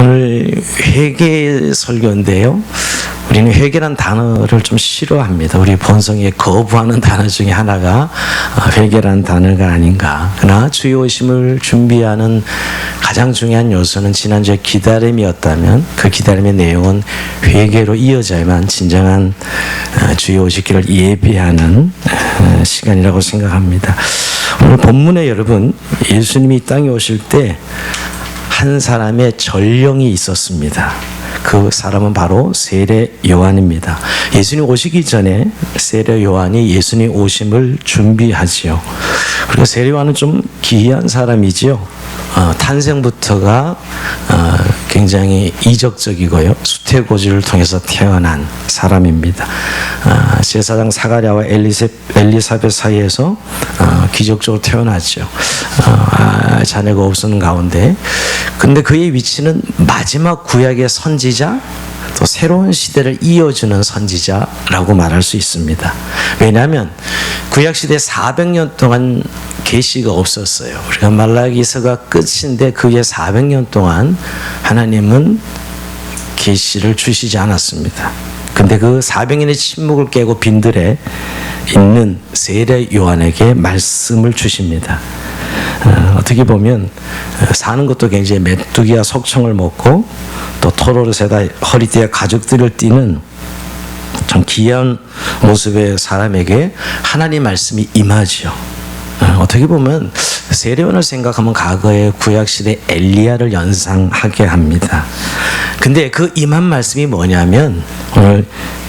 오늘 회개 설교인데요. 우리는 회개란 단어를 좀 싫어합니다. 우리 본성에 거부하는 단어 중에 하나가 회개란 단어가 아닌가. 그러나 주의 오심을 준비하는 가장 중요한 요소는 지난주에 기다림이었다면 그 기다림의 내용은 회개로 이어져야만 진정한 주의 오시기를 예비하는 시간이라고 생각합니다. 오늘 본문에 여러분, 예수님이 이 땅에 오실 때 한 사람의 전령이 있었습니다. 그 사람은 바로 세례 요한입니다. 예수님 오시기 전에 세례 요한이 예수님 오심을 준비하지요. 그리고 세례 요한은 좀 기이한 사람이지요. 탄생부터가 굉장히 이적적이고요. 수태고지를 통해서 태어난 사람입니다. 제사장 사가랴와 엘리사벳 사이에서 기적적으로 태어났죠. 자녀가 없는 가운데. 근데 그의 위치는 마지막 구약의 선지자, 또 새로운 시대를 이어주는 선지자라고 말할 수 있습니다. 왜냐하면 구약시대 400년 동안 계시가 없었어요. 우리가 말라기서가 끝인데 그게 400년 동안 하나님은 계시를 주시지 않았습니다. 근데 그 400년의 침묵을 깨고 빈들에 있는 세례 요한에게 말씀을 주십니다. 어떻게 보면 사는 것도 굉장히 메뚜기와 석청을 먹고 또 토로릇에다 허리띠에 가죽들을 띠는 좀 귀한 모습의 사람에게 하나님 말씀이 임하지요. 어떻게 보면 세례요한을 생각하면 과거의 구약시대 엘리야를 연상하게 합니다. 근데 그 임한 말씀이 뭐냐면 오늘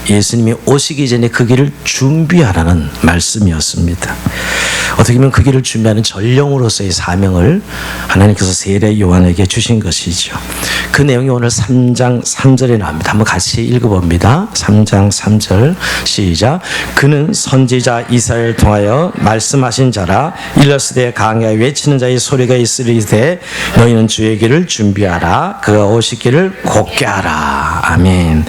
예수님이 오시기 전에 그 길을 준비하라는 말씀이었습니다. 어떻게 보면 그 길을 준비하는 전령으로서의 사명을 하나님께서 세례 요한에게 주신 것이죠. 그 내용이 오늘 3장 3절에 나옵니다. 한번 같이 읽어봅니다. 3장 3절 시작. 그는 선지자 이사야를 통하여 말씀하신 자라. 일러스되 강야에 외치는 자의 소리가 있으리되 너희는 주의 길을 준비하라. 그가 오실 길을 곧게 하라. 아멘.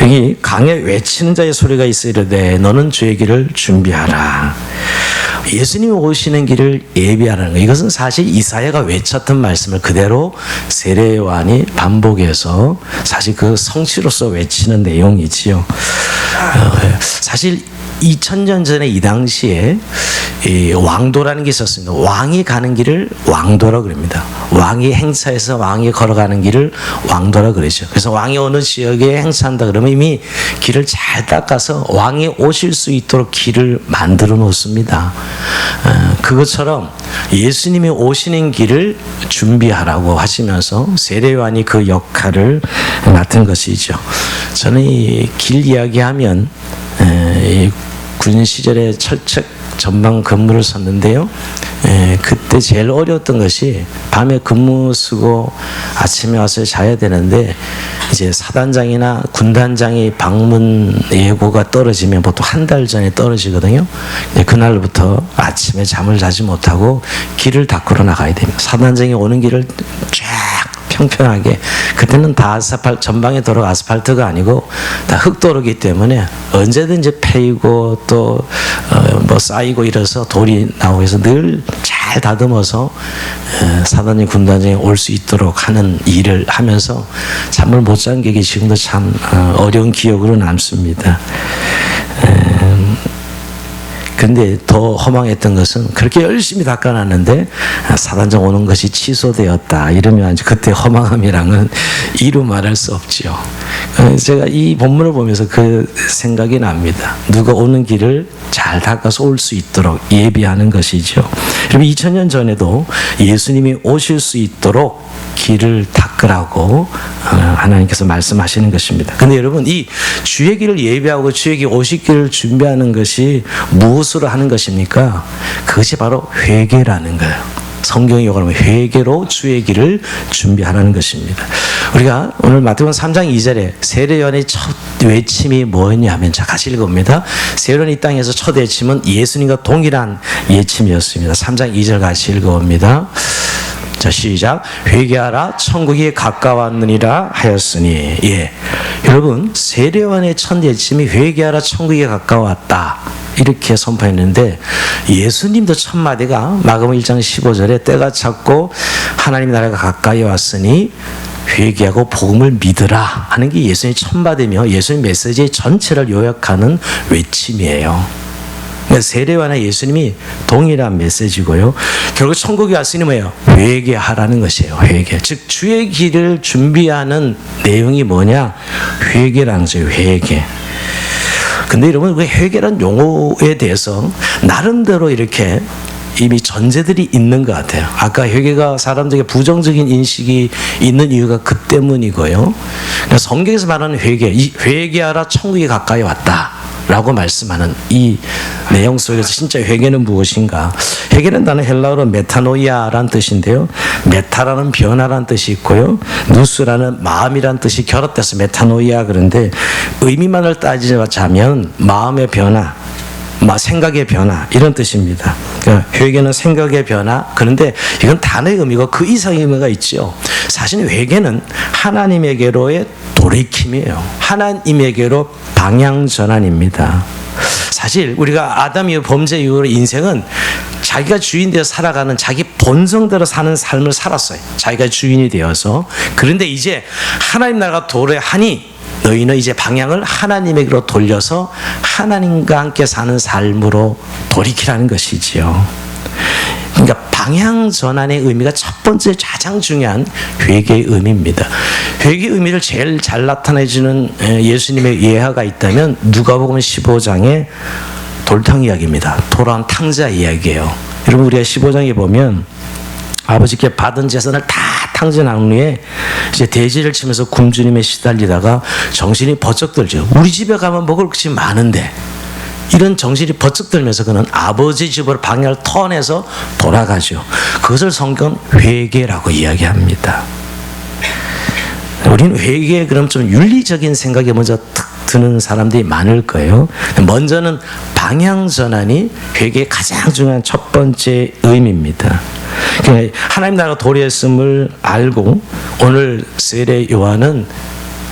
여기 강야에 외치는 자의 소리가 있으리되 너는 주의 길을 준비하라. 예수님이 오시는 길을 예비하라는 것. 이것은 사실 이사야가 외쳤던 말씀을 그대로 세례 요한이 반복해서 사실 그 성취로서 외치는 내용이지요. 사실 2000년 전에 이 당시에 이 왕도라는 게 있었습니다. 왕이 가는 길을 왕도라고 그럽니다. 왕이 행차해서 왕이 걸어가는 길을 왕도라고 그러죠. 그래서 왕이 어느 지역에 행차한다 그러면 이미 길을 잘 닦아서 왕이 오실 수 있도록 길을 만들어 놓습니다. 그것처럼 예수님이 오시는 길을 준비하라고 하시면서 세례 요한이 그 역할을 맡은 것이죠. 저는 이 길 이야기하면 군 시절에 철책 전방 근무를 섰는데요. 그때 제일 어려웠던 것이 밤에 근무 쓰고 아침에 와서 자야 되는데 이제 사단장이나 군단장이 방문 예고가 떨어지면 보통 한 달 전에 떨어지거든요. 그날부터 아침에 잠을 자지 못하고 길을 닦으러 나가야 됩니다. 사단장이 오는 길을 쫙 평평하게, 그때는 다 아스팔트, 전방에 도로가 아스팔트가 아니고 다 흙도로기 때문에 언제든지 패이고 또 뭐 쌓이고 이래서 돌이 나오고 해서 늘 잘 다듬어서 사단장 군단장이 올 수 있도록 하는 일을 하면서 잠을 못 잔 게 지금도 참 어려운 기억으로 남습니다. 근데 더 허망했던 것은 그렇게 열심히 닦아놨는데 사단장 오는 것이 취소되었다 이러면 그때 허망함이랑은 이루 말할 수 없지요. 제가 이 본문을 보면서 그 생각이 납니다. 누가 오는 길을 잘 닦아서 올 수 있도록 예비하는 것이죠. 여러분 2000년 전에도 예수님이 오실 수 있도록 길을 닦으라고 하나님께서 말씀하시는 것입니다. 근데 여러분 이 주의 길을 예비하고 주의 길 오실 길을 준비하는 것이 무엇으로 하는 것입니까? 그것이 바로 회개라는 거예요. 성경이 요구하면 회개로 주의 길을 준비하라는 것입니다. 우리가 오늘 마태복음 3장 2절에 세례 요한의 첫 외침이 뭐였냐 하면 자 같이 읽어봅니다. 세례 요한이 이 땅에서 첫 외침은 예수님과 동일한 외침이었습니다. 3장 2절 같이 읽어봅니다. 자 시작. 회개하라 천국이 가까웠느니라 하였으니. 예, 여러분 세례 요한의 첫 외침이 회개하라 천국이 가까웠다 이렇게 선포했는데 예수님도 첫 마디가 마가복음 1장 15절에 때가 찼고 하나님 나라가 가까이 왔으니 회개하고 복음을 믿으라 하는 게 예수님의 첫마디며 예수님 메시지의 전체를 요약하는 외침이에요. 그러니까 세례와나 예수님이 동일한 메시지고요. 결국 천국에 왔으니 뭐예요? 회개하라는 것이에요. 회개. 즉 주의 길을 준비하는 내용이 뭐냐? 회개라는 거죠. 회개. 근데 여러분, 그 회개란 용어에 대해서 나름대로 이렇게 이미 전제들이 있는 것 같아요. 아까 회개가 사람들에게 부정적인 인식이 있는 이유가 그 때문이고요. 그러니까 성경에서 말하는 회개, 이 회개하라 천국이 가까이 왔다 라고 말씀하는 이 내용 속에서 진짜 회개는 무엇인가? 회개는 단어 헬라어로 메타노이아라는 뜻인데요. 메타라는 변화라는 뜻이 있고요. 누스라는 마음이라는 뜻이 결합돼서 메타노이아. 그런데 의미만을 따지자면 마음의 변화, 생각의 변화 이런 뜻입니다. 그러니까 회개는 생각의 변화. 그런데 이건 단어의 의미고 그 이상의 의미가 있죠. 사실 회개는 하나님에게로의 돌이킴이에요. 하나님에게로 방향 전환입니다. 사실 우리가 아담 이후 범죄 이후로 인생은 자기가 주인 되어 살아가는 자기 본성대로 사는 삶을 살았어요. 자기가 주인이 되어서. 그런데 이제 하나님 나라가 도래하니 너희는 이제 방향을 하나님에게로 돌려서 하나님과 함께 사는 삶으로 돌이키라는 것이지요. 그러니까 방향 전환의 의미가 첫 번째 가장 중요한 회개의 의미입니다. 회개의 의미를 제일 잘 나타내주는 예수님의 예화가 있다면 누가복음 15장의 돌탕 이야기입니다. 돌아온 탕자 이야기예요. 여러분, 우리가 15장에 보면 아버지께 받은 재산을 다 탕진한 후에 이제 대지를 치면서 굶주림에 시달리다가 정신이 번쩍 들죠. 우리 집에 가면 먹을 것이 많은데, 이런 정신이 번쩍 들면서 그는 아버지 집으로 방향을 턴해서 돌아가죠. 그것을 성경은 회개라고 이야기합니다. 우리는 회개에 그럼 좀 윤리적인 생각이 먼저 탁 드는 사람들이 많을 거예요. 먼저는 방향 전환이 회개의 가장 중요한 첫 번째 의미입니다. 그러니까 하나님 나라가 도래했음을 알고 오늘 세례 요한은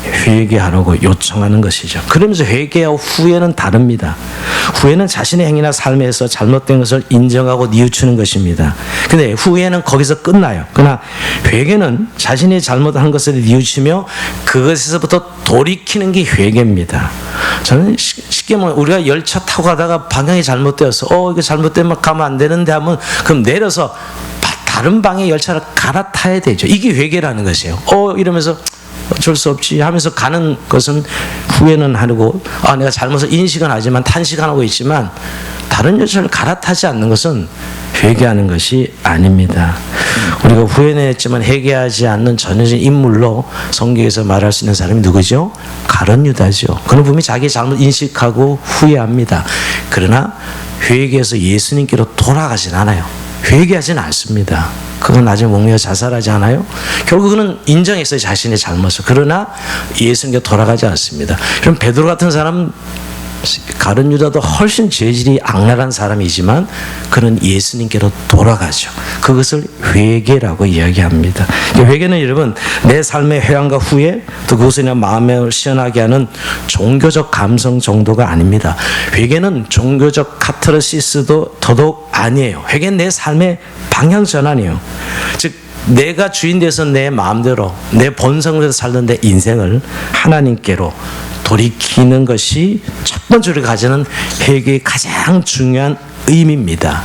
회개하라고 요청하는 것이죠. 그러면서 회개하고 후회는 다릅니다. 후회는 자신의 행위나 삶에서 잘못된 것을 인정하고 뉘우치는 것입니다. 근데 후회는 거기서 끝나요. 그러나 회개는 자신이 잘못한 것을 뉘우치며 그것에서부터 돌이키는 게 회개입니다. 저는 쉽게 말하면 우리가 열차 타고 가다가 방향이 잘못되어서 이거 잘못되면 가면 안 되는데 하면 그럼 내려서 다른 방향의 열차를 갈아타야 되죠. 이게 회개라는 것이에요. 이러면서 어쩔 수 없지 하면서 가는 것은 후회는 하고 내가 잘못을 인식은 하지만 탄식은 하고 있지만 다른 열차를 갈아타지 않는 것은 회개하는 것이 아닙니다. 우리가 후회는 했지만 회개하지 않는 전형적인 인물로 성경에서 말할 수 있는 사람이 누구죠? 가룟 유다죠. 그는 분명히 자기 잘못 인식하고 후회합니다. 그러나 회개해서 예수님께로 돌아가진 않아요. 회개하지는 않습니다. 그건 나중에 목매어 자살하지 않아요? 결국 그는 인정했어요, 자신의 잘못을. 그러나 예수님께 돌아가지 않습니다. 그럼 베드로 같은 사람, 가룟 유다도 훨씬 죄질이 악랄한 사람이지만 그는 예수님께로 돌아가죠. 그것을 회개라고 이야기합니다. 회개는 여러분 내 삶의 회한과 후회, 또 그것을 마음을 시원하게 하는 종교적 감성 정도가 아닙니다. 회개는 종교적 카타르시스도 더더욱 아니에요. 회개는 내 삶의 방향 전환이에요. 즉 내가 주인 돼서 내 마음대로 내 본성대로 살던 내 인생을 하나님께로 돌이키는 것이 첫 번째로 가지는 회개의 가장 중요한 의미입니다.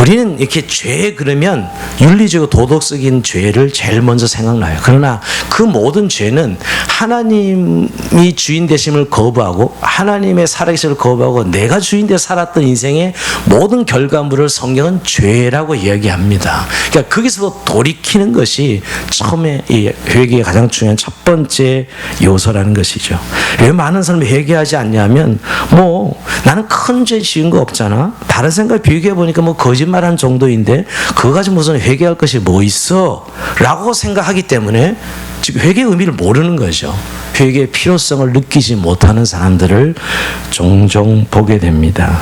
우리는 이렇게 죄 그러면 윤리적이고 도덕적인 죄를 제일 먼저 생각나요. 그러나 그 모든 죄는 하나님이 주인 되심을 거부하고 하나님의 살아계심을 거부하고 내가 주인 되어 살았던 인생의 모든 결과물을 성경은 죄라고 이야기합니다. 그러니까 거기서 돌이키는 것이 처음에 이 회개의 가장 중요한 첫 번째 요소라는 것이죠. 왜 많은 사람이 회개하지 않냐면 나는 큰 죄 지은 거 없잖아. 다른 생각 비교해 보니까 거짓말한 정도인데 그거 가지고 무슨 회개할 것이 뭐 있어? 라고 생각하기 때문에 지금 회개의 의미를 모르는 거죠. 회개의 필요성을 느끼지 못하는 사람들을 종종 보게 됩니다.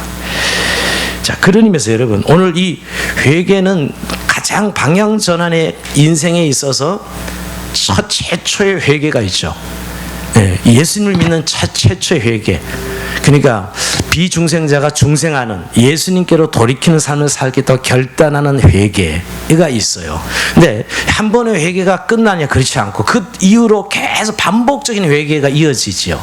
자, 그런 의미에서 여러분 오늘 이 회개는 가장 방향 전환의 인생에 있어서 최초의 회개가 있죠. 예수님을 믿는 최초의 회개. 그러니까 비중생자가 중생하는, 예수님께로 돌이키는 삶을 살겠다고 결단하는 회개가 있어요. 근데 한 번의 회개가 끝나냐? 그렇지 않고 그 이후로 계속 반복적인 회개가 이어지지요.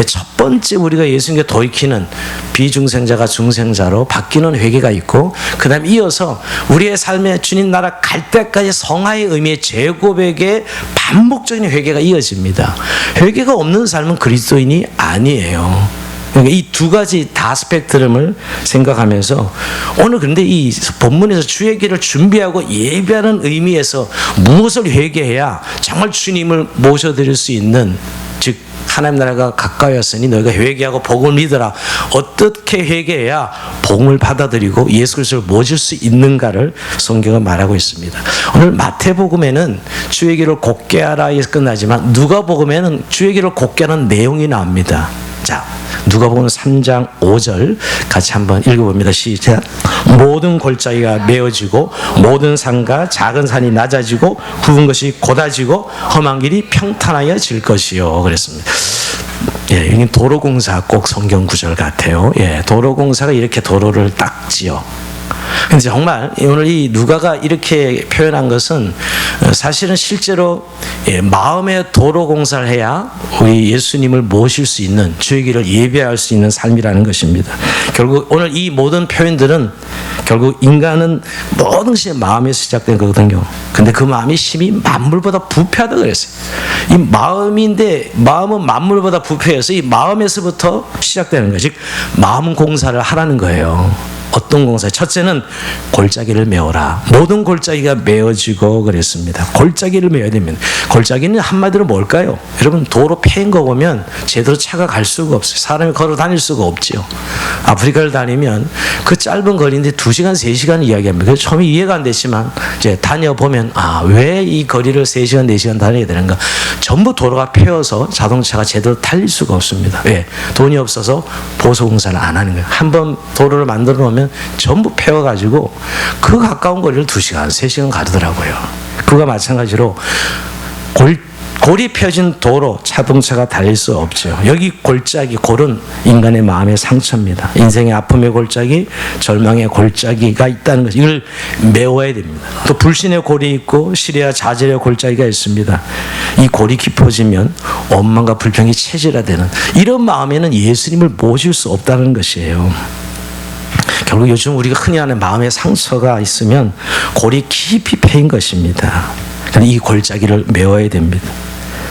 첫 번째 우리가 예수님께 돌이키는 비중생자가 중생자로 바뀌는 회개가 있고, 그 다음에 이어서 우리의 삶에 주님 나라 갈 때까지 성화의 의미의 재고백의 반복적인 회개가 이어집니다. 회개가 없는 삶은 그리스도인이 아니에요. 그러니까 이 두 가지 다 스펙트럼을 생각하면서 오늘 그런데 이 본문에서 주의 길을 준비하고 예배하는 의미에서 무엇을 회개해야 정말 주님을 모셔드릴 수 있는, 즉 하나님 나라가 가까이 왔으니 너희가 회개하고 복음을 믿어라. 어떻게 회개해야 복음을 받아들이고 예수 그리스도를 모실 수 있는가를 성경은 말하고 있습니다. 오늘 마태복음에는 주의 길을 곧게 하라에서 끝나지만 누가복음에는 주의 길을 곧게 하는 내용이 나옵니다. 자, 누가복음 3장 5절 같이 한번 읽어봅니다. 시작. 모든 골짜기가 메어지고 모든 산과 작은 산이 낮아지고 굵은 것이 곧아지고 험한 길이 평탄하여질 것이요. 그랬습니다. 예, 여기 도로공사 꼭 성경 구절 같아요. 예, 도로공사가 이렇게 도로를 딱 지어. 근데 정말 오늘 이 누가가 이렇게 표현한 것은 사실은 실제로 마음의 도로 공사를 해야 우리 예수님을 모실 수 있는, 주의 길을 예배할 수 있는 삶이라는 것입니다. 결국 오늘 이 모든 표현들은 결국 인간은 모든 것이 마음에서 시작된 거거든요. 근데 그 마음이 심히 만물보다 부패하다 그랬어요. 이 마음인데 마음은 만물보다 부패해서 이 마음에서부터 시작되는 거예요. 즉 마음 공사를 하라는 거예요. 어떤 공사? 첫째는 골짜기를 메워라. 모든 골짜기가 메워지고 그랬습니다. 골짜기를 메워야 됩니다. 골짜기는 한마디로 뭘까요? 여러분 도로 패인 거 보면 제대로 차가 갈 수가 없어요. 사람이 걸어 다닐 수가 없죠. 아프리카를 다니면 그 짧은 거리인데 2시간, 3시간 이야기합니다. 그래서 처음에 이해가 안 됐지만 이제 다녀보면 왜 이 거리를 3시간, 4시간 다녀야 되는가? 전부 도로가 패여서 자동차가 제대로 달릴 수가 없습니다. 왜? 돈이 없어서 보수 공사를 안 하는 거예요. 한번 도로를 만들어 놓으면 전부 패워가지고 그 가까운 거리를 2시간, 3시간 가더라고요. 그와 마찬가지로 골이 펴진 도로 자동차가 달릴 수 없죠. 여기 골짜기, 골은 인간의 마음의 상처입니다. 인생의 아픔의 골짜기, 절망의 골짜기가 있다는 것, 이걸 메워야 됩니다. 또 불신의 골이 있고 시리아 자젤의 골짜기가 있습니다. 이 골이 깊어지면 원망과 불평이 체질화되는, 이런 마음에는 예수님을 모실 수 없다는 것이에요. 결국 요즘 우리가 흔히 하는 마음의 상처가 있으면 골이 깊이 패인 것입니다. 이 골짜기를 메워야 됩니다.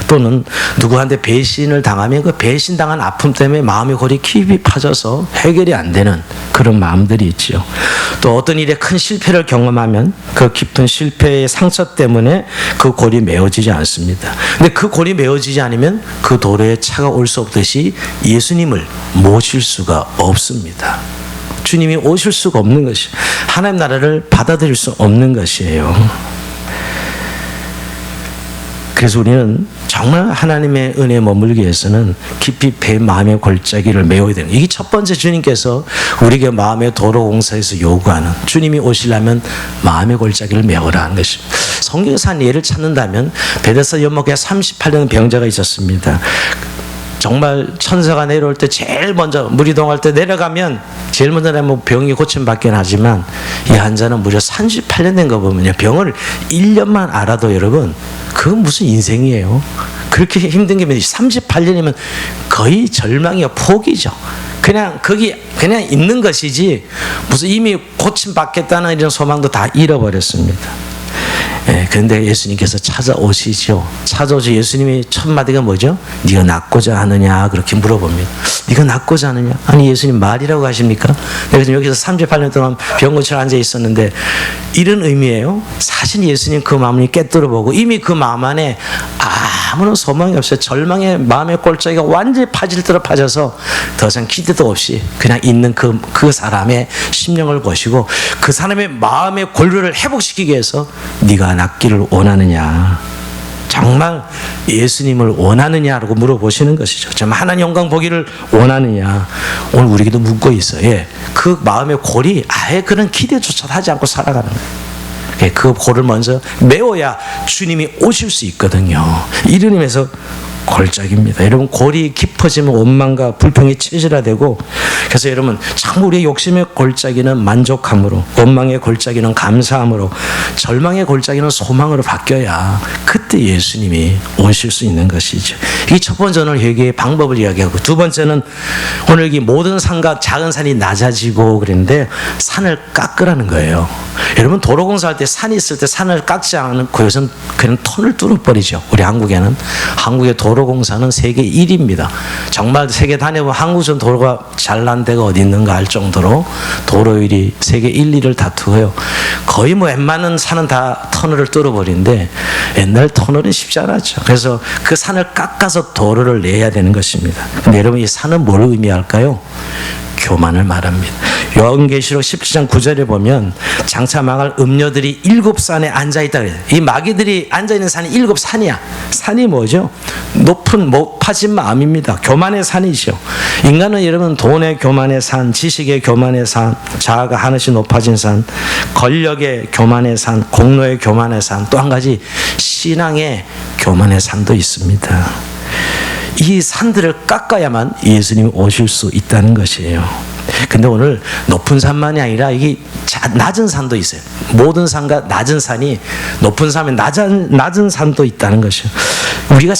또는 누구한테 배신을 당하면 그 배신당한 아픔 때문에 마음의 골이 깊이 파져서 해결이 안 되는 그런 마음들이 있죠. 또 어떤 일에 큰 실패를 경험하면 그 깊은 실패의 상처 때문에 그 골이 메워지지 않습니다. 근데 그 골이 메워지지 않으면 그 도로에 차가 올 수 없듯이 예수님을 모실 수가 없습니다. 주님이 오실 수가 없는 것이, 하나님 나라를 받아들일 수 없는 것이에요. 그래서 우리는 정말 하나님의 은혜에 머물기 위해서는 깊이 패인 마음의 골짜기를 메워야 되는, 이게 첫 번째 주님께서 우리에게 마음의 도로 공사에서 요구하는, 주님이 오시려면 마음의 골짜기를 메워라 하는 것입니다. 성경에서 한 예를 찾는다면 베데스다 연못가에 38년 병자가 있었습니다. 정말 천사가 내려올 때 제일 먼저 물 이동할 때 내려가면 제일 먼저 내면 병이 고침받긴 하지만 이 환자는 무려 38년 된 거 보면요, 병을 1년만 알아도 여러분 그건 무슨 인생이에요. 그렇게 힘든 게 38년이면 거의 절망이야, 포기죠. 그냥 거기 그냥 있는 것이지 무슨 이미 고침받겠다는 이런 소망도 다 잃어버렸습니다. 예, 그런데 예수님께서 찾아오시죠. 찾아오셔 예수님의 첫 마디가 뭐죠? 네가 낫고자 하느냐 그렇게 물어봅니다. 네가 낫고자 하느냐? 아니 예수님 말이라고 하십니까? 그래서 여기서 38년 동안 병고치로 앉아 있었는데 이런 의미예요. 사실 예수님 그 마음을 깨뜨려 보고 이미 그 마음 안에 아무런 소망이 없어요. 절망의 마음의 골짜기가 완전히 파질 대로 파져서 더 이상 기대도 없이 그냥 있는 그 사람의 심령을 보시고 그 사람의 마음의 골류를 회복시키기 위해서 네가 낫기를 원하느냐, 정말 예수님을 원하느냐라고 물어보시는 것이죠. 정말 하나님 영광 보기를 원하느냐. 오늘 우리에게도 묻고 있어요. 예, 그 마음의 골이 아예 그런 기대조차 하지 않고 살아가는 거예요. 그 골을 먼저 메워야 주님이 오실 수 있거든요. 이런 의미에서 골짜기입니다. 여러분 골이 깊어지면 원망과 불평이 체질화되고 그래서 여러분 참 우리의 욕심의 골짜기는 만족함으로 원망의 골짜기는 감사함으로 절망의 골짜기는 소망으로 바뀌어야 그때 예수님이 오실 수 있는 것이죠. 이 첫 번째 오늘 회개의 방법을 이야기하고 두 번째는 오늘 이 모든 산과 작은 산이 낮아지고 그랬는데 산을 깎으라는 거예요. 여러분 도로 공사할 때 산이 있을 때 산을 깎지 않고 요즘 그냥 턴을 뚫어버리죠. 우리 한국에는 한국의 도로 공사는 세계 1위입니다. 정말 세계 다녀보면 한국은 도로가 잘난 데가 어디 있는가 할 정도로 도로율이 세계 1, 2를 다투고요. 거의 뭐 웬만한 산은 다 터널을 뚫어버리는데 옛날 터널은 쉽지 않았죠. 그래서 그 산을 깎아서 도로를 내야 되는 것입니다. 근데 여러분 이 산은 뭘 의미할까요? 교만을 말합니다. 요한계시록 17장 9절에 보면 장차 망할 음녀들이 7산에 앉아있다 그래요. 이 마귀들이 앉아있는 산이 7산이야. 산이 뭐죠? 높은 높아진 마음입니다. 교만의 산이죠. 인간은 여러분 돈의 교만의 산, 지식의 교만의 산, 자아가 하나씩 높아진 산, 권력의 교만의 산, 공로의 교만의 산, 또 한 가지 신앙의 교만의 산도 있습니다. 이 산들을 깎아야만 예수님이 오실 수 있다는 것이에요. 근데 오늘 높은 산만이 아니라 이게 낮은 산도 있어요. 모든 산과 낮은 산이 높은 산에 낮은 산도 있다는 것이에요. 우리가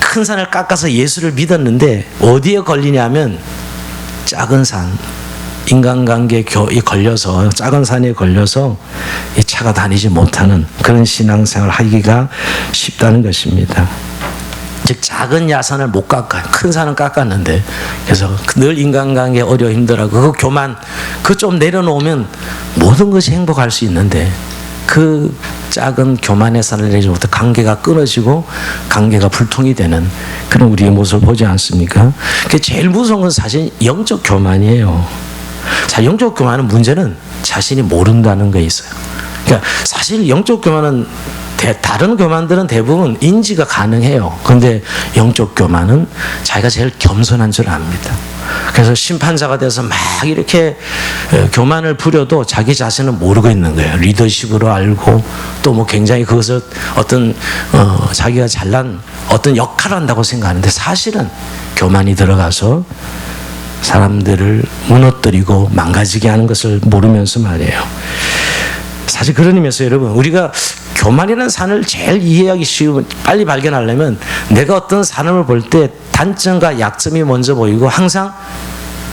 큰 산을 깎아서 예수를 믿었는데 어디에 걸리냐면 작은 산, 인간관계에 걸려서 작은 산에 걸려서 이 차가 다니지 못하는 그런 신앙생활을 하기가 쉽다는 것입니다. 즉 작은 야산을 못 깎아요. 큰 산은 깎았는데 그래서 늘 인간관계 어려워 힘들어하고 그 교만 그 좀 내려놓으면 모든 것이 행복할 수 있는데 그 작은 교만의 산을 내지 못해 관계가 끊어지고 관계가 불통이 되는 그런 우리의 모습을 보지 않습니까? 제일 무서운 건 사실 영적 교만이에요. 자, 영적 교만은 문제는 자신이 모른다는 게 있어요. 그러니까 사실 영적 교만은 다른 교만들은 대부분 인지가 가능해요. 그런데 영적 교만은 자기가 제일 겸손한 줄 압니다. 그래서 심판자가 돼서 막 이렇게 교만을 부려도 자기 자신은 모르고 있는 거예요. 리더십으로 알고 또 뭐 굉장히 그것을 어떤 자기가 잘난 어떤 역할을 한다고 생각하는데 사실은 교만이 들어가서 사람들을 무너뜨리고 망가지게 하는 것을 모르면서 말이에요. 사실 그런 의미에서 여러분 우리가 교만이라는 산을 제일 이해하기 쉬운 빨리 발견하려면 내가 어떤 사람을 볼 때 단점과 약점이 먼저 보이고 항상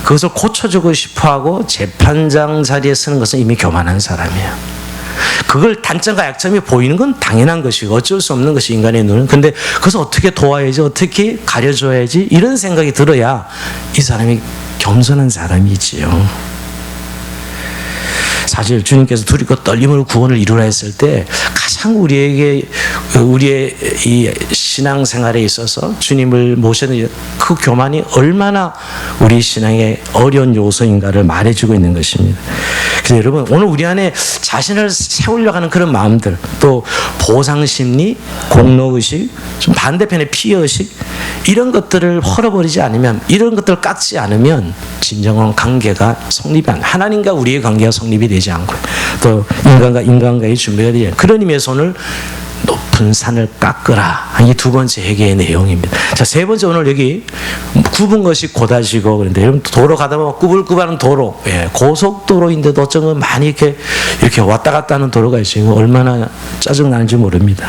그것을 고쳐주고 싶어하고 재판장 자리에 서는 것은 이미 교만한 사람이에요. 그걸 단점과 약점이 보이는 건 당연한 것이고 어쩔 수 없는 것이 인간의 눈은. 근데 그것을 어떻게 도와야지 어떻게 가려줘야지 이런 생각이 들어야 이 사람이 겸손한 사람이지요. 사실 주님께서 두렵고 떨림으로 구원을 이루라 했을 때 가장 우리의 이 신앙생활에 있어서 주님을 모시는 그 교만이 얼마나 우리 신앙의 어려운 요소인가를 말해주고 있는 것입니다. 그래서 여러분 오늘 우리 안에 자신을 세우려고 하는 그런 마음들 또 보상심리, 공로의식, 좀 반대편의 피해의식 이런 것들을 헐어버리지 않으면 이런 것들을 깎지 않으면 진정한 관계가 성립이 안 하나님과 우리의 관계가 성립이 되지 않고 또 인간과 인간과의 준비가 되지 않고 그런 의미에서 오늘 높은 산을 깎으라. 이 두 번째 회개의 내용입니다. 자, 세 번째 오늘 여기 굽은 것이 곧아지고 그런데 여러분 도로 가다 보면 꾸불꾸불하는 도로, 예, 고속도로인데도 어쩌면 많이 이렇게 왔다 갔다 하는 도로가 있어요. 얼마나 짜증 나는지 모릅니다.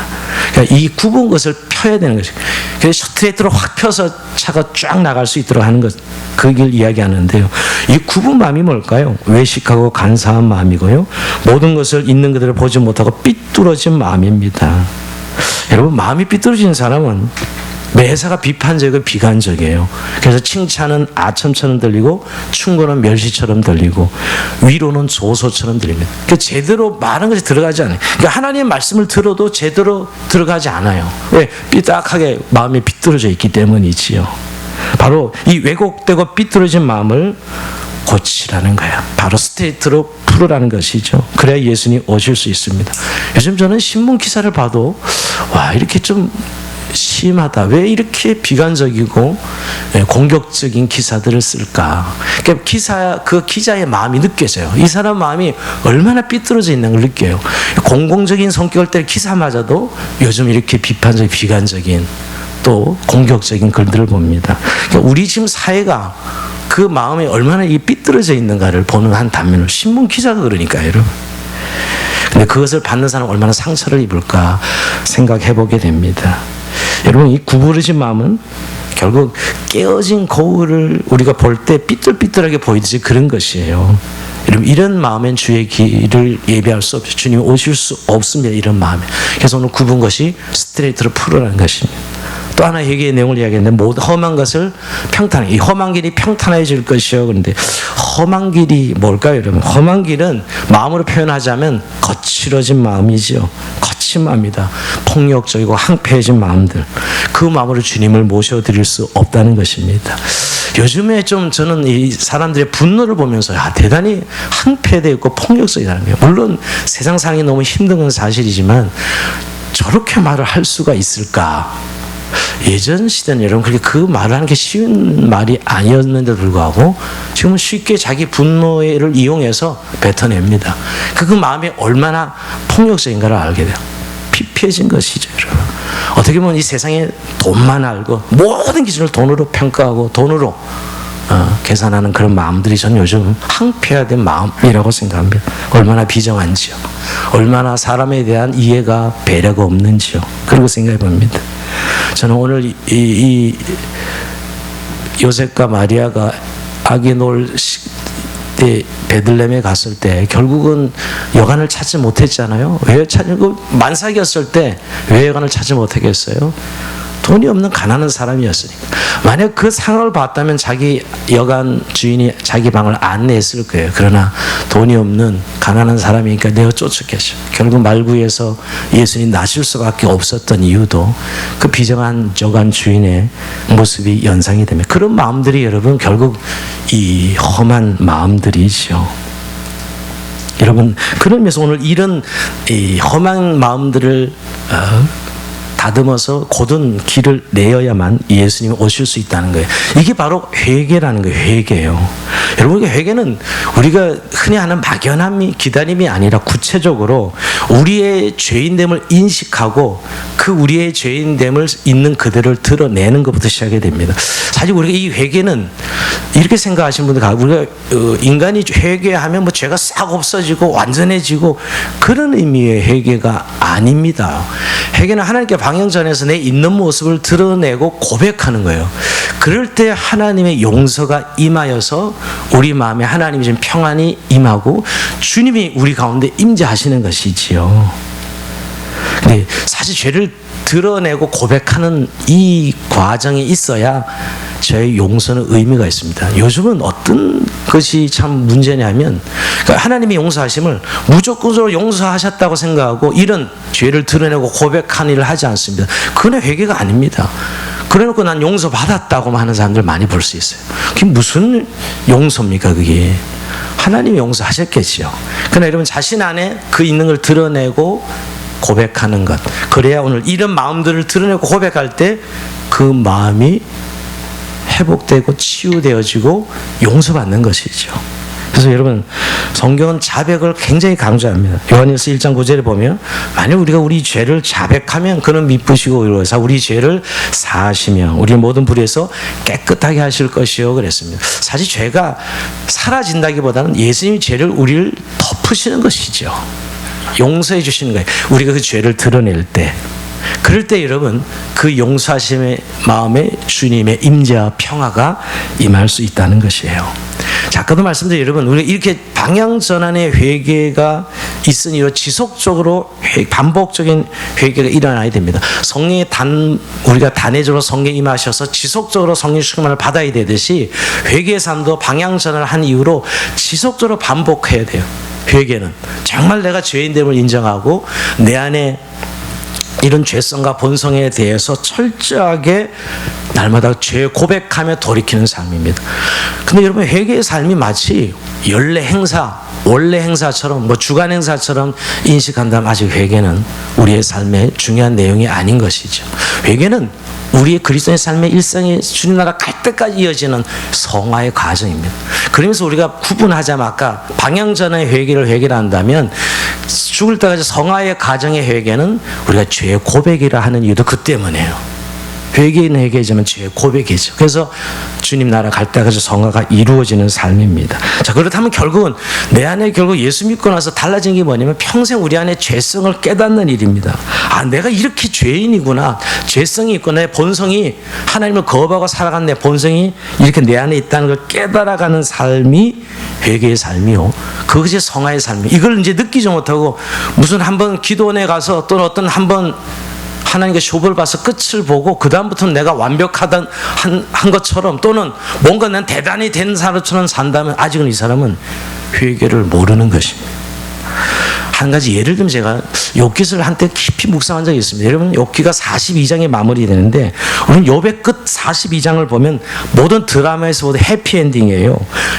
그러니까 이 굽은 것을 펴야 되는 것이에요. 그래서 스트레이트로 확 펴서 차가 쫙 나갈 수 있도록 하는 것, 그 길 이야기하는데요. 이 굽은 마음이 뭘까요? 외식하고 간사한 마음이고요. 모든 것을 있는 그대로 보지 못하고 삐뚤어진 마음입니다. 여러분 마음이 삐뚤어진 사람은 매사가 비판적이고 비관적이에요. 그래서 칭찬은 아첨처럼 들리고 충고는 멸시처럼 들리고 위로는 조소처럼 들립니다. 그러니까 제대로 말한 것이 들어가지 않아요. 그러니까 하나님의 말씀을 들어도 제대로 들어가지 않아요. 왜? 삐딱하게 마음이 삐뚤어져 있기 때문이지요. 바로 이 왜곡되고 삐뚤어진 마음을 고치라는 거야. 바로 스트레이트로 풀으라는 것이죠. 그래야 예수님이 오실 수 있습니다. 요즘 저는 신문 기사를 봐도 와 이렇게 좀 심하다. 왜 이렇게 비관적이고 공격적인 기사들을 쓸까? 그러니까 그 기자의 마음이 느껴져요. 이 사람 마음이 얼마나 삐뚤어져 있는 걸 느껴요. 공공적인 성격을 뗄 기사마저도 요즘 이렇게 비판적, 비관적인 또 공격적인 글들을 봅니다. 그러니까 우리 지금 사회가 그 마음에 얼마나 이 삐뚤어져 있는가를 보는 한 단면을 신문 기자가 그러니까요, 여러분. 근데 그것을 받는 사람은 얼마나 상처를 입을까 생각해 보게 됩니다. 여러분, 이 구부러진 마음은 결국 깨어진 거울을 우리가 볼 때 삐뚤삐뚤하게 보이듯이 그런 것이에요. 여러분, 이런 마음엔 주의 길을 예배할 수 없죠. 주님이 오실 수 없습니다, 이런 마음에. 그래서 오늘 굽은 것이 스트레이트로 풀어라는 것입니다. 또 하나 회개의 내용을 이야기했는데, 모든 험한 것을 평탄해. 이 험한 길이 평탄해질 것이요. 그런데 험한 길이 뭘까요, 여러분? 험한 길은 마음으로 표현하자면 거칠어진 마음이지요. 거친 마음이다. 폭력적이고 항폐해진 마음들. 그 마음으로 주님을 모셔드릴 수 없다는 것입니다. 요즘에 좀 저는 이 사람들의 분노를 보면서 대단히 항폐되어 있고 폭력적이라는 거예요. 물론 세상 상이 너무 힘든 건 사실이지만 저렇게 말을 할 수가 있을까? 예전 시대는 여러분 그렇게 그 말을 하는 게 쉬운 말이 아니었는데도 불구하고 지금은 쉽게 자기 분노를 이용해서 뱉어냅니다. 그 마음이 얼마나 폭력적인가를 알게 돼요. 피폐해진 것이죠, 여러분. 어떻게 보면 이 세상에 돈만 알고 모든 기준을 돈으로 평가하고 돈으로 계산하는 그런 마음들이 저는 요즘 항폐화된 마음이라고 생각합니다. 얼마나 비정한지요. 얼마나 사람에 대한 이해가 배려가 없는지요. 그리고 생각해 봅니다. 저는 오늘 이 요셉과 마리아가 아기 놓을 때 베들레헴에 갔을 때 결국은 여관을 찾지 못했잖아요. 왜 찾고 만삭이었을 때 왜 여관을 찾지 못하겠어요? 돈이 없는 가난한 사람이었으니까. 만약 그 상황을 봤다면 자기 여관 주인이 자기 방을 안내했을 거예요. 그러나 돈이 없는 가난한 사람이니까 내어 쫓았겠죠. 결국 말구에서 예수님이 나실 수밖에 없었던 이유도 그 비정한 여관 주인의 모습이 연상이 됩니다. 그런 마음들이 여러분 결국 이 험한 마음들이죠. 여러분, 그러면서 오늘 이런 이 험한 마음들을 다듬어서 곧은 길을 내어야만 예수님이 오실 수 있다는 거예요. 이게 바로 회개라는 거예요. 회개예요. 여러분, 회개는 우리가 흔히 하는 막연함이 기다림이 아니라 구체적으로 우리의 죄인됨을 인식하고 그 우리의 죄인됨을 있는 그대로를 드러내는 것부터 시작이 됩니다. 사실 우리가 이 회개는 이렇게 생각하시는 분들, 우리가 인간이 회개하면 뭐 죄가 싹 없어지고 완전해지고 그런 의미의 회개가 아닙니다. 회개는 하나님께 방향전에서 내 있는 모습을 드러내고 고백하는 거예요. 그럴 때 하나님의 용서가 임하여서 우리 마음에 하나님이 지금 평안이 임하고 주님이 우리 가운데 임재하시는 것이지요. 근데 사실 죄를 드러내고 고백하는 이 과정이 있어야 저의 용서는 의미가 있습니다. 요즘은 어떤 것이 참 문제냐면 그러니까 하나님의 용서하심을 무조건적으로 용서하셨다고 생각하고 이런 죄를 드러내고 고백하는 일을 하지 않습니다. 그건 회개가 아닙니다. 그래놓고 난 용서받았다고 하는 사람들 많이 볼 수 있어요. 그게 무슨 용서입니까 그게? 하나님이 용서하셨겠지요. 그러나 여러분 자신 안에 그 있는 걸 드러내고 고백하는 것, 그래야 오늘 이런 마음들을 드러내고 고백할 때 그 마음이 회복되고 치유되어지고 용서받는 것이죠. 그래서 여러분 성경은 자백을 굉장히 강조합니다. 요한일서 1장 9절에 보면 만약 우리가 우리 죄를 자백하면 그는 미쁘시고 의로워서 우리 죄를 사하시며 우리 모든 불의에서 깨끗하게 하실 것이요 그랬습니다. 사실 죄가 사라진다기보다는 예수님이 죄를 우리를 덮으시는 것이죠. 용서해 주시는 거예요. 우리가 그 죄를 드러낼 때, 그럴 때 여러분 그 용서하심의 마음에 주님의 임재와 평화가 임할 수 있다는 것이에요. 자, 아까도 말씀드린 여러분, 우리가 이렇게 방향 전환의 회개가 있으니 지속적으로 반복적인 회개가 일어나야 됩니다. 성령의 우리가 단회적으로 성령에 임하셔서 지속적으로 성령 충만을 받아야 되듯이 회개의 삶도 방향 전환을 한 이후로 지속적으로 반복해야 돼요. 회개는 정말 내가 죄인됨을 인정하고 내 안에 이런 죄성과 본성에 대해서 철저하게 날마다 죄 고백하며 돌이키는 삶입니다. 근데 여러분 회개의 삶이 마치 연례 행사, 원래 행사처럼 뭐 주간 행사처럼 인식한다면 아직 회개는 우리의 삶의 중요한 내용이 아닌 것이죠. 회개는 우리의 그리스도의 삶의 일상이 주님 나라 갈 때까지 이어지는 성화의 과정입니다. 그러면서 우리가 구분하자면 아까 방향전의 회개를 한다면 죽을 때까지 성화의 과정의 회개는 우리가 죄 고백이라 하는 이유도 그 때문이에요. 회개는 회개지만 죄의 고백이죠. 그래서 주님 나라 갈 때까지 성화가 이루어지는 삶입니다. 자, 그렇다면 결국은 내 안에 결국 예수 믿고 나서 달라진 게 뭐냐면 평생 우리 안에 죄성을 깨닫는 일입니다. 아, 내가 이렇게 죄인이구나, 죄성이 있구나, 내 본성이 하나님을 거부하고 살아간 내 본성이 이렇게 내 안에 있다는 걸 깨달아가는 삶이 회개의 삶이요, 그것이 성화의 삶이에요. 이걸 이제 느끼지 못하고 무슨 한번 기도원에 가서 또는 어떤 한번 하나님께 쇼를 봐서 끝을 보고 그 다음부터는 내가 완벽하단 한 것처럼 또는 뭔가 난 대단히 된 사람처럼 산다면 아직은 이 사람은 회개를 모르는 것입니다. 한 가지 예를 들면 제가 욥기서를 한때 깊이 묵상한 적이 있습니다. 여러분, 욥기가 42장에 마무리되는데 우리는 욥의 끝 42장을 보면 모든 드라마에서보다 해피엔딩이에요.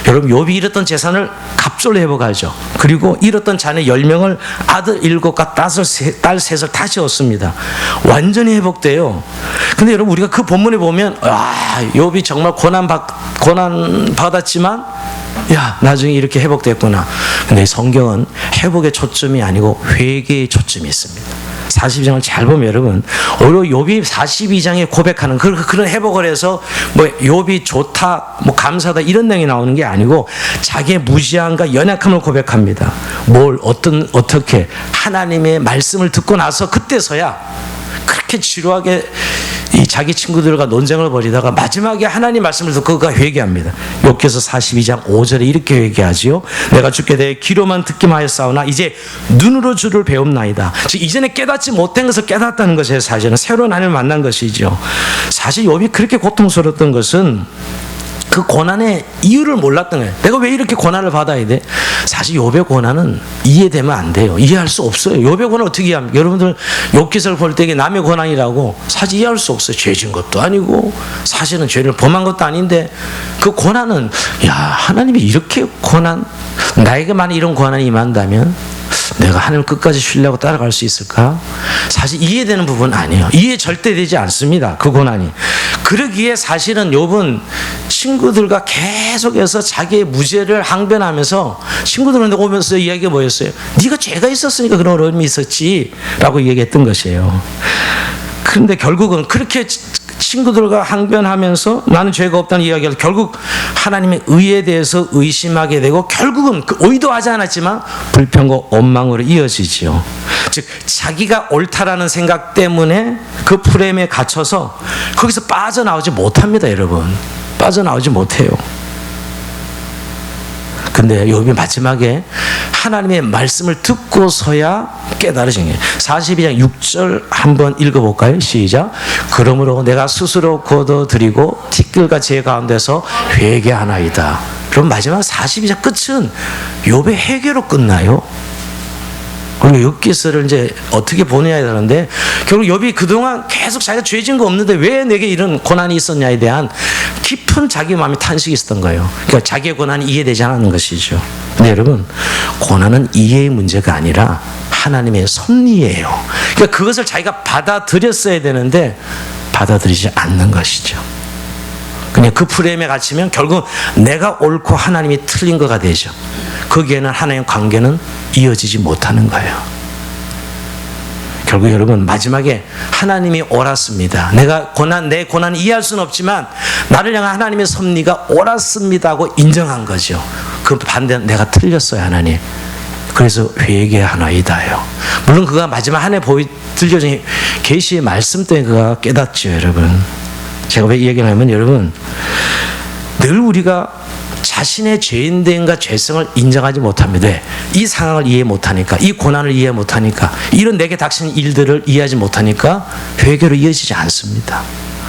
여러분, 욥이 잃었던 재산을 갑절로 회복하죠. 그리고 잃었던 자녀 10명을 아들 7과 딸 3을 다시 얻습니다. 완전히 회복돼요. 근데 여러분, 우리가 그 본문에 보면 욥이 정말 고난 받았지만 나중에 이렇게 회복됐구나. 근데 성경은 회복의 초점이 아니고 회개의 초점이 있습니다. 42장을 잘 보면 여러분, 오히려 욥이 42장에 고백하는 그런 회복을 해서 뭐 욥이 좋다, 뭐 감사다 이런 내용이 나오는 게 아니고 자기의 무지함과 연약함을 고백합니다. 어떻게 하나님의 말씀을 듣고 나서 그때서야 그렇게 지루하게 이 자기 친구들과 논쟁을 벌이다가 마지막에 하나님 말씀을 듣고 그가 회개합니다. 욥기서 42장 5절에 이렇게 회개하지요. 내가 주께 대해 귀로만 듣기만 하였사오나 이제 눈으로 주를 배움나이다. 즉 이전에 깨닫지 못한 것을 깨닫다는 것이에요. 사실은 새로운 하나님을 만난 것이죠. 사실 욥이 그렇게 고통스러웠던 것은 그 고난의 이유를 몰랐던 거예요. 내가 왜 이렇게 고난을 받아야 돼? 사실 욥의 고난은 이해되면 안 돼요. 이해할 수 없어요. 욥의 고난을 어떻게 이해합니까? 여러분들 욥기서를 볼 때 이게 남의 고난이라고 사실 이해할 수 없어요. 죄진 것도 아니고 사실은 죄를 범한 것도 아닌데 그 고난은 하나님이 이렇게 나에게 만약 이런 고난이 임한다면 내가 하나님 끝까지 신뢰하고 따라갈 수 있을까? 사실 이해되는 부분은 아니에요. 이해 절대 되지 않습니다. 그 고난이. 그러기에 사실은 욥은 친구들과 계속해서 자기의 무죄를 항변하면서 친구들한테 오면서 이야기가 뭐였어요? 네가 죄가 있었으니까 그런 어려움이 있었지 라고 얘기했던 것이에요. 그런데 결국은 그렇게 친구들과 항변하면서 나는 죄가 없다는 이야기를 결국 하나님의 의에 대해서 의심하게 되고 결국은 의도하지 않았지만 불평과 원망으로 이어지지요. 즉 자기가 옳다라는 생각 때문에 그 프레임에 갇혀서 거기서 빠져나오지 못합니다. 여러분, 빠져나오지 못해요. 근데 욥이 마지막에 하나님의 말씀을 듣고서야 깨달으신 거예요. 42장 6절 한번 읽어볼까요? 시작. 그러므로 내가 스스로 거둬들이고 티끌과 제 가운데서 회개하나이다. 그럼 마지막 42장 끝은 욥의 회개로 끝나요. 그리고 욥기서를 이제 어떻게 보느냐에 다른데 결국 욥이 그동안 계속 자기가 죄진 거 없는데 왜 내게 이런 고난이 있었냐에 대한 깊은 자기 마음의 탄식이 있었던 거예요. 그러니까 자기의 고난이 이해되지 않는 것이죠. 근데 여러분, 고난은 이해의 문제가 아니라 하나님의 섭리예요. 그러니까 그것을 자기가 받아들였어야 되는데 받아들이지 않는 것이죠. 그냥 그 프레임에 갇히면 결국 내가 옳고 하나님이 틀린 거가 되죠. 거기에는 하나님의 관계는 이어지지 못하는 거예요. 결국 여러분, 마지막에 하나님이 옳았습니다. 내 고난을 이해할 수는 없지만 나를 향한 하나님의 섭리가 옳았습니다 하고 인정한 거죠. 그 반대는 내가 틀렸어요, 하나님. 그래서 회개하나이다요. 물론 그가 마지막 한 해 들려진 계시의 말씀 때문에 그가 깨닫죠, 여러분. 제가 왜 이 얘기를 하냐면 여러분, 늘 우리가 자신의 죄인됨과 죄성을 인정하지 못합니다. 이 상황을 이해 못하니까, 이 고난을 이해 못하니까, 이런 내게 닥친 일들을 이해하지 못하니까 회개로 이어지지 않습니다.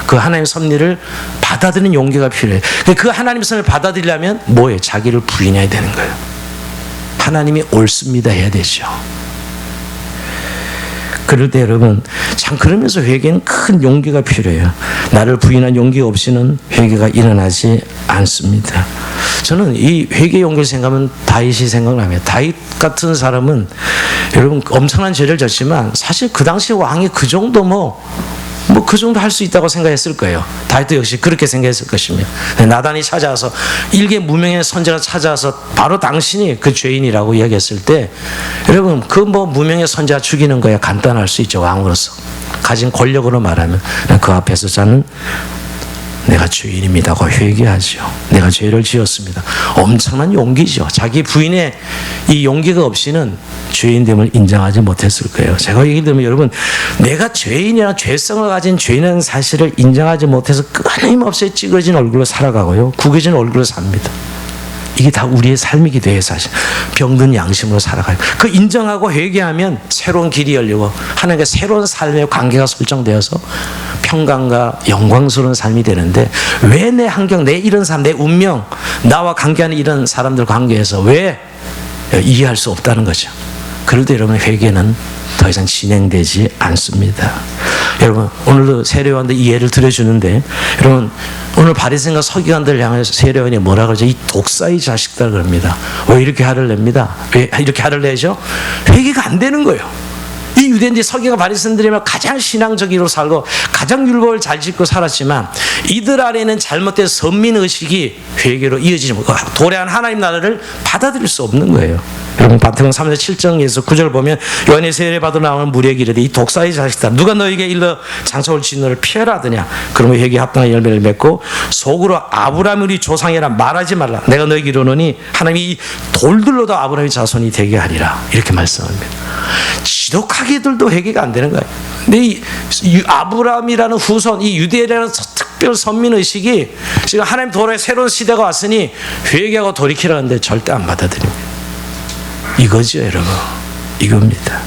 그 하나님의 섭리를 받아들이는 용기가 필요해요. 그 하나님의 섭리를 받아들이려면 뭐예요? 자기를 부인해야 되는 거예요. 하나님이 옳습니다 해야 되죠. 그럴 때 여러분, 참 그러면서 회개는 큰 용기가 필요해요. 나를 부인한 용기 없이는 회개가 일어나지 않습니다. 저는 이 회개 용기를 생각하면 다윗이 생각납니다. 다윗 같은 사람은 여러분 엄청난 죄를 졌지만 사실 그 당시 왕이 그 정도 그 정도 할 수 있다고 생각했을 거예요. 다윗도 역시 그렇게 생각했을 것입니다. 나단이 찾아와서 일개 무명의 선지자가 찾아와서 바로 당신이 그 죄인이라고 이야기했을 때 여러분, 그 무명의 선지자 죽이는 거야 간단할 수 있죠, 왕으로서. 가진 권력으로 말하면 그 앞에서 저는 내가 죄인입니다고 회개하죠. 내가 죄를 지었습니다. 엄청난 용기죠. 자기 부인의 이 용기가 없이는 죄인됨을 인정하지 못했을 거예요. 제가 얘기 들으면 여러분, 내가 죄인이나 죄성을 가진 죄인은 사실을 인정하지 못해서 끊임없이 찌그러진 얼굴로 살아가고요, 구겨진 얼굴로 삽니다. 이게 다 우리의 삶이기도 해요. 사실 병든 양심으로 살아가요. 그 인정하고 회개하면 새로운 길이 열리고 하나님과 새로운 삶의 관계가 설정되어서 평강과 영광스러운 삶이 되는데, 왜 내 환경, 내 이런 삶, 내 운명, 나와 관계하는 이런 사람들 관계에서 왜 이해할 수 없다는 거죠. 그럴 때 여러분, 회개는 더 이상 진행되지 않습니다. 여러분, 오늘도 세례요한도 이 예를 들어주는데, 여러분 오늘 바리새인과 서기관들을 향해서 세례요한이 뭐라 그러죠? 이 독사의 자식들 그럽니다. 왜 이렇게 화를 냅니다? 왜 이렇게 화를 내죠? 회개가 안 되는 거예요. 이 유대인들이 서기관 바리새인들이면 가장 신앙적으로 살고 가장 율법을 잘 지키고 살았지만, 이들 안에는 잘못된 선민의식이 회개로 이어지지 못하고 도래한 하나님 나라를 받아들일 수 없는 거예요. 여러분, 마태복음 3장 7절에서 9절 보면 요한이 세례받으러 나오는 무리에게 이르되 이 독사의 자식들, 누가 너에게 일러 장차 지 너를 피하라 하더냐? 그러면 회개에 합당한 열매를 맺고 속으로 아브라함이 우리 조상이라 말하지 말라. 내가 너에게 이르노니 하나님이 이 돌들로도 아브라함의 자손이 되게 하리라. 이렇게 말씀합니다. 지독하게들도 회개가 안 되는 거예요. 근데 이 아브라함이라는 후손, 이 유대인이라는 특별 선민의식이 지금 하나님 도래의 새로운 시대가 왔으니 회개하고 돌이키라는데 절대 안 받아들입니다. 이거죠, 여러분. 이겁니다.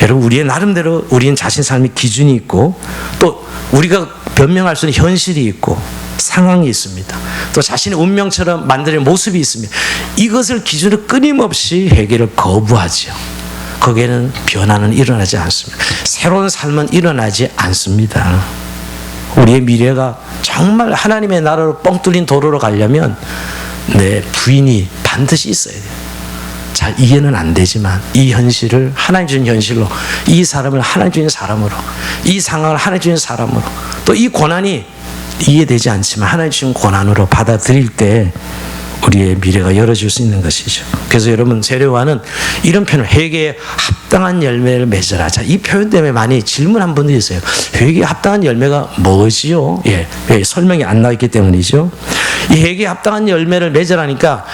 여러분, 우리의 나름대로 우리는 자신 삶의 기준이 있고, 또 우리가 변명할 수 있는 현실이 있고 상황이 있습니다. 또 자신의 운명처럼 만드는 모습이 있습니다. 이것을 기준으로 끊임없이 회개를 거부하죠. 거기에는 변화는 일어나지 않습니다. 새로운 삶은 일어나지 않습니다. 우리의 미래가 정말 하나님의 나라로 뻥 뚫린 도로로 가려면 내 부인이 반드시 있어야 돼요. 잘 이해는 안 되지만 이 현실을 하나님 주신 현실로, 이 사람을 하나님 주신 사람으로, 이 상황을 하나님 주신 사람으로, 또 이 고난이 이해되지 않지만 하나님 주신 고난으로 받아들일 때 우리의 미래가 열어질 수 있는 것이죠. 그래서 여러분, 세례요한은 이런 표현을, 회개에 합당한 열매를 맺으라. 자, 이 표현 때문에 많이 질문한 분들이 있어요. 회개에 합당한 열매가 뭐지요? 예, 설명이 안 나와 있기 때문이죠. 이 회개에 합당한 열매를 맺으라니까,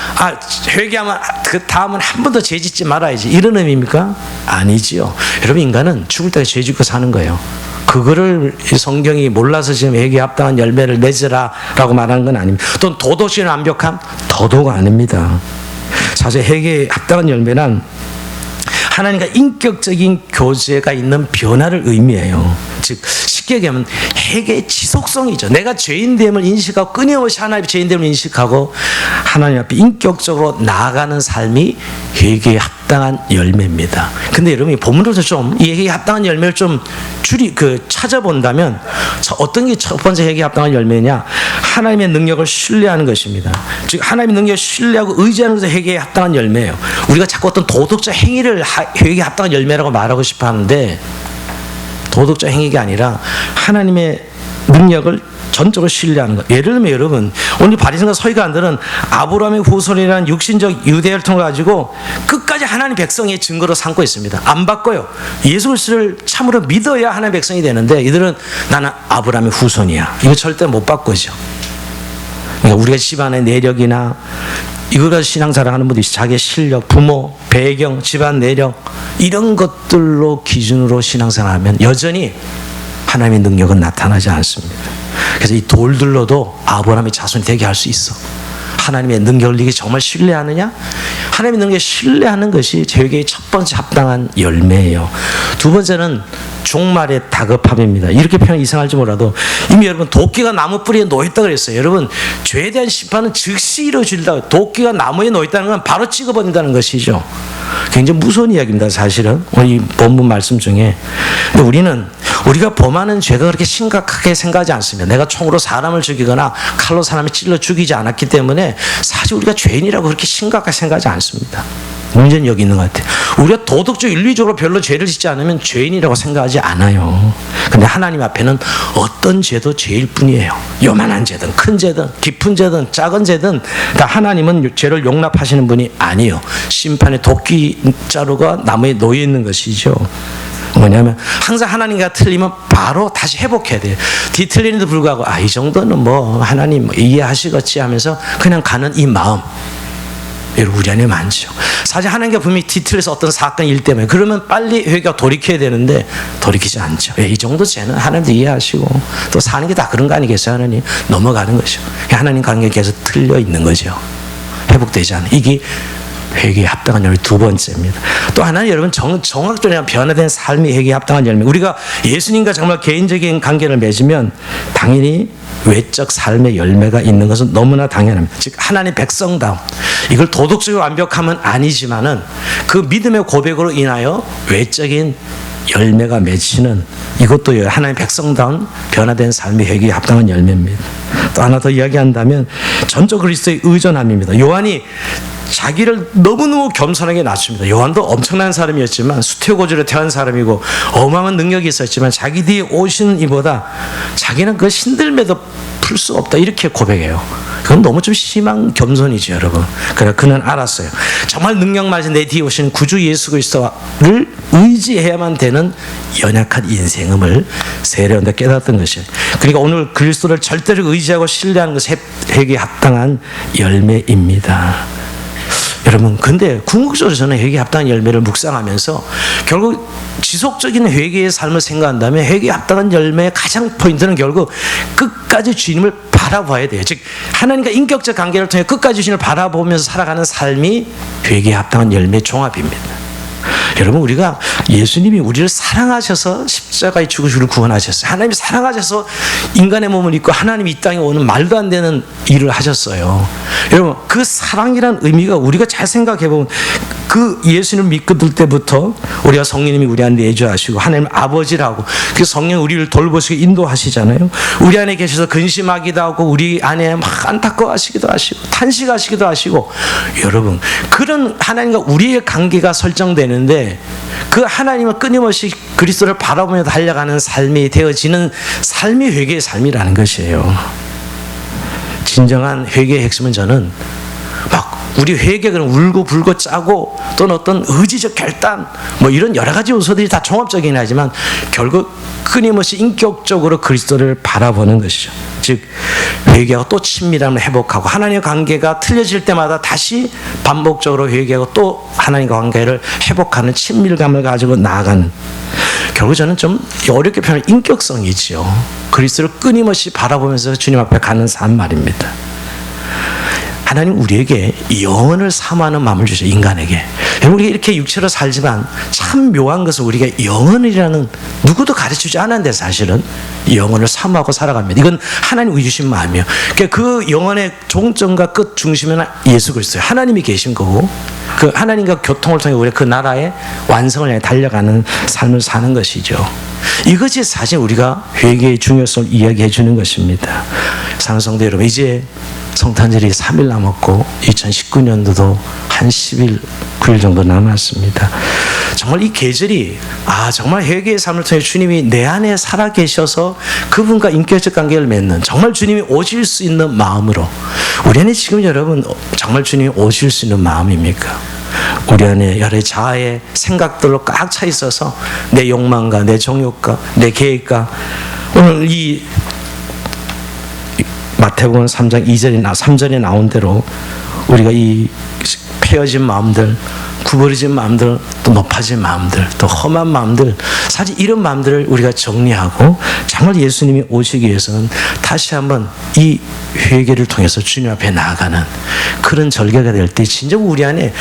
회개하면 그 다음은 한 번 더 죄 짓지 말아야지, 이런 의미입니까? 아니지요. 여러분, 인간은 죽을 때까지 죄 짓고 사는 거예요. 그거를 성경이 몰라서 지금 회개에 합당한 열매를 맺으라 라고 말하는 건 아닙니다. 또 도덕性완벽함? 도덕 아닙니다. 사실 회개에 합당한 열매는 하나님과 인격적인 교제가 있는 변화를 의미해요. 즉 쉽게 얘기하면 회개의 지속성이죠. 내가 죄인됨을 인식하고 끊임없이 하나님의 죄인됨을 인식하고 하나님 앞에 인격적으로 나아가는 삶이 회개에 합당한 열매입니다. 근데 여러분이 본문으로서 좀 이 회개에 합당한 열매를 좀 찾아본다면 어떤 게 첫 번째 회개에 합당한 열매냐? 하나님의 능력을 신뢰하는 것입니다. 즉 하나님의 능력을 신뢰하고 의지하는 것이 회개에 합당한 열매예요. 우리가 자꾸 어떤 도덕적 행위를 회개에 합당한 열매라고 말하고 싶어 하는데, 도덕적 행위가 아니라 하나님의 능력을 전적으로 신뢰하는 것. 예를 들면 여러분, 오늘 바리새인과 서기관들은 아브라함의 후손이라는 육신적 유대를 통해 가지고 끝까지 하나님 백성의 증거로 삼고 있습니다. 안 바꿔요. 예수 그리스도를 참으로 믿어야 하나님 백성이 되는데, 이들은 나는 아브라함의 후손이야, 이거 절대 못 바꾸죠. 그러니까 우리가 집안의 내력이나 이걸 가지고 신앙 자랑하는 분들이 자기의 실력, 부모, 배경, 집안 내력, 이런 것들로 기준으로 신앙생활하면 여전히 하나님의 능력은 나타나지 않습니다. 그래서 이 돌들로도 아브라함의 자손이 되게 할 수 있어. 하나님의 능력을 네게 정말 신뢰하느냐? 하나님의 능력을 신뢰하는 것이 회개의 첫 번째 합당한 열매예요. 두 번째는 종말의 다급함입니다. 이렇게 표현이 이상할지 몰라도 이미 여러분, 도끼가 나무 뿌리에 놓였다 그랬어요. 여러분, 죄에 대한 심판은 즉시 이루어진다. 도끼가 나무에 놓였다는 건 바로 찍어버린다는 것이죠. 굉장히 무서운 이야기입니다, 사실은. 이 본문 말씀 중에. 근데 우리가 범하는 죄가 그렇게 심각하게 생각하지 않습니다. 내가 총으로 사람을 죽이거나 칼로 사람을 찔러 죽이지 않았기 때문에 사실 우리가 죄인이라고 그렇게 심각하게 생각하지 않습니다. 문제는 여기 있는 것 같아요. 우리가 도덕적 윤리적으로 별로 죄를 짓지 않으면 죄인이라고 생각하지 않아요. 근데 하나님 앞에는 어떤 죄도 죄일 뿐이에요. 요만한 죄든 큰 죄든 깊은 죄든 작은 죄든 다 하나님은 죄를 용납하시는 분이 아니에요. 심판의 도끼자루가 나무에 놓여 있는 것이죠. 뭐냐면 항상 하나님과 틀리면 바로 다시 회복해야 돼요. 뒤틀리는데도 불구하고 이 정도는 뭐 하나님 이해하시겠지 하면서 그냥 가는 이 마음, 여러분 우리 안에 많죠. 사실 하나님과 분명히 뒤틀려서 어떤 사건 일 때문에 그러면 빨리 회개가 돌이켜야 되는데 돌이키지 않죠. 이 정도 죄는 하나님도 이해하시고 또 사는 게 다 그런 거 아니겠어요? 하나님 넘어가는 거죠. 하나님 관계에 계속 틀려 있는 거죠. 회복되지 않아요. 이게 회개에 합당한 열매 두 번째입니다. 또 하나는 여러분 정확적으로 변화된 삶이 회개에 합당한 열매. 우리가 예수님과 정말 개인적인 관계를 맺으면 당연히 외적 삶의 열매가 있는 것은 너무나 당연합니다. 즉 하나님 백성다움, 이걸 도덕적으로 완벽함은 아니지만은 그 믿음의 고백으로 인하여 외적인 열매가 맺히는 이것도 하나님 백성다운 변화된 삶의 회개에 합당한 열매입니다. 또 하나 더 이야기한다면 전적 그리스도의 의존함입니다. 요한이 자기를 너무너무 겸손하게 낮춥니다. 요한도 엄청난 사람이었지만 수태고지로 태어난 사람이고 어마어마한 능력이 있었지만 자기 뒤에 오시는 이보다 자기는 그 신들매도 풀 수 없다 이렇게 고백해요. 그건 너무 좀 심한 겸손이죠, 여러분. 그래 그는 알았어요. 정말 능력 많으신 내 뒤에 오시는 구주 예수 그리스도를 의지해야만 되는 연약한 인생임을 세례원도 깨닫던 것이에요. 그러니까 오늘 그리스도를 절대로 의지하고 신뢰하는 것이 회개에 합당한 열매입니다. 여러분, 근데 궁극적으로 저는 회개에 합당한 열매를 묵상하면서 결국 지속적인 회개의 삶을 생각한다면 회개에 합당한 열매의 가장 포인트는 결국 끝까지 주님을 바라봐야 돼요. 즉 하나님과 인격적 관계를 통해 끝까지 주님을 바라보면서 살아가는 삶이 회개에 합당한 열매의 종합입니다. 여러분, 우리가 예수님이 우리를 사랑하셔서 십자가에 죽으시고 우리를 구원하셨어요. 하나님이 사랑하셔서 인간의 몸을 입고 하나님이 이 땅에 오는 말도 안 되는 일을 하셨어요. 여러분, 그 사랑이란 의미가 우리가 잘 생각해보면 그 예수님을 믿고 들 때부터 우리가 성령님이 우리 안에 내주하시고 하나님 아버지라고 그 성령 우리를 돌보시고 인도하시잖아요. 우리 안에 계셔서 근심하기도 하고 우리 안에 막 안타까워하시기도 하시고 탄식하시기도 하시고, 여러분 그런 하나님과 우리의 관계가 설정되는데 그 하나님을 끊임없이 그리스도를 바라보며 달려가는 삶이 되어지는 삶이 회개의 삶이라는 것이에요. 진정한 회개의 핵심은 저는 막 우리 회개는 울고 불고 짜고 또는 어떤 의지적 결단 뭐 이런 여러 가지 요소들이 다 종합적이긴 하지만 결국 끊임없이 인격적으로 그리스도를 바라보는 것이죠. 즉 회개하고 또 친밀함을 회복하고 하나님의 관계가 틀려질 때마다 다시 반복적으로 회개하고 또 하나님과 관계를 회복하는 친밀감을 가지고 나아가는, 결국 저는 좀 어렵게 표현한 인격성이지요. 그리스도를 끊임없이 바라보면서 주님 앞에 가는 삶 말입니다. 하나님 우리에게 영혼을 사모하는 마음을 주셔. 인간에게. 우리가 이렇게 육체로 살지만 참 묘한 것은 우리가 영혼이라는 누구도 가르쳐주지 않았는데 사실은 영혼을 사모하고 살아갑니다. 이건 하나님이 주신 마음이에요. 그러니까 그 영혼의 종점과 끝 중심에는 예수 그리스도예요. 하나님이 계신 거고 그 하나님과 교통을 통해 우리가 그 나라의 완성을 향해 달려가는 삶을 사는 것이죠. 이것이 사실 우리가 회개의 중요성을 이야기해 주는 것입니다. 사랑하는 성도 여러분, 이제 성탄절이 3일 남았고 2019년도도 한 10일, 9일 정도 남았습니다. 정말 이 계절이 정말 회개의 삶을 통해 주님이 내 안에 살아 계셔서 그분과 인격적 관계를 맺는, 정말 주님이 오실 수 있는 마음으로, 우리 안에 지금 여러분 정말 주님이 오실 수 있는 마음입니까? 우리 안에 여러 자아의 생각들로 꽉 차 있어서 내 욕망과 내 정욕과 내 계획과 오늘 이 마태복음 3장 3절에 나온 대로 우리가 이 폐어진 마음들, 구부러진 마음들, 또 높아진 마음들, 또 험한 마음들, 사실 이런 마음들을 우리가 정리하고 정말 예수님이 오시기 위해서는 다시 한번 이 회개를 통해서 주님 앞에 나아가는 그런 절개가 될 때 진정 우리 안에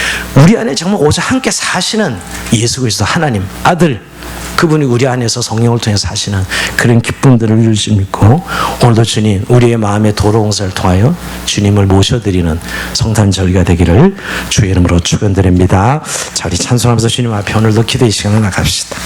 정말 오직 함께 사시는 예수 그리스도 하나님 아들, 그분이 우리 안에서 성령을 통해 사시는 그런 기쁨들을 누릴 수 있고, 오늘도 주님 우리의 마음의 도로공사를 통하여 주님을 모셔드리는 성탄절기가 되기를 주의 이름으로 축원드립니다. 자, 우리 찬송하면서 주님 앞에 오늘도 기도의 시간을 나갑시다.